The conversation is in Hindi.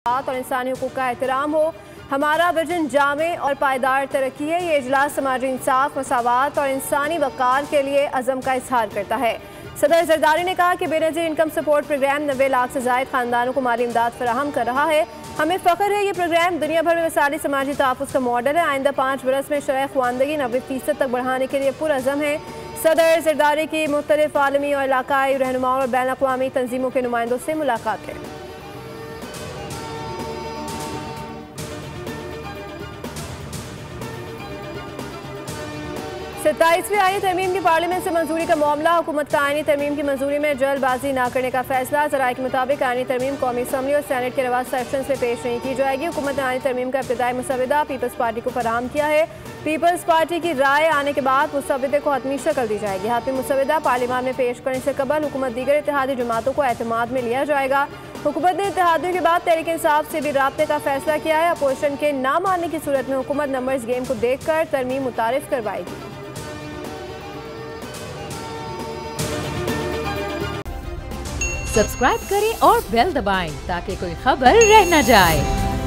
और इंसानी हुकूक का एहतराम हो। हमारा विजन जामे और पायदार तरक्की है। ये इजलास समाजी इंसाफ, मसावात और इंसानी वक़ार के लिए अज़म का इजहार करता है। सदर जरदारी ने कहा कि Benazir income support programme 90 lakh से ज़ायद खानदानों को माली इमदाद फराहम कर रहा है। हमें फ़ख्र है, ये प्रोग्राम दुनिया भर में मिसाली समाजी तहफ़्फ़ुज़ का मॉडल है। आइंदा 5 बरस में शरह ख़वानदगी 90% तक बढ़ाने के लिए पुरअज़म है। सदर जरदारी की मुख्तलिफ आलमी और इलाकाई रहनुमाओं और बैन अक़वामी तंजीमों के नुमाइंदों से मुलाकात है। 27वीं आईनी तरमीम की पार्लियामेंट से मंजूरी का मामला। हुकूमत का आईनी तरमीम की मंजूरी में जल्दबाजी न करने का फैसला। ज़राए के मुताबिक आईनी तरमीम कौमी असम्बली और सेनेट के रवा सेशंस में पेश नहीं की जाएगी। हुकूमत ने आईनी तरमीम का इब्तिदाई मुसवदा पीपल्स पार्टी को फराहम किया है। पीपल्स पार्टी की राय आने के बाद मुसवदे को हतमी शक्ल दी जाएगी। हतमी मुसवदा पार्लियामान में पेश करने से कबल हुकूमत दीगर इत्तेहादी जमातों को एतमाद में लिया जाएगा। हुकूमत ने इत्तेहादियों के बाद तहरीक इंसाफ से भी राब्ते का फैसला किया है। अपोजिशन के ना मानने की सूरत में हुकूमत नंबर्स गेम को देख कर तरमीम मुतारिफ करवाएगी। सब्सक्राइब करें और बेल दबाएं ताकि कोई खबर रह न जाए।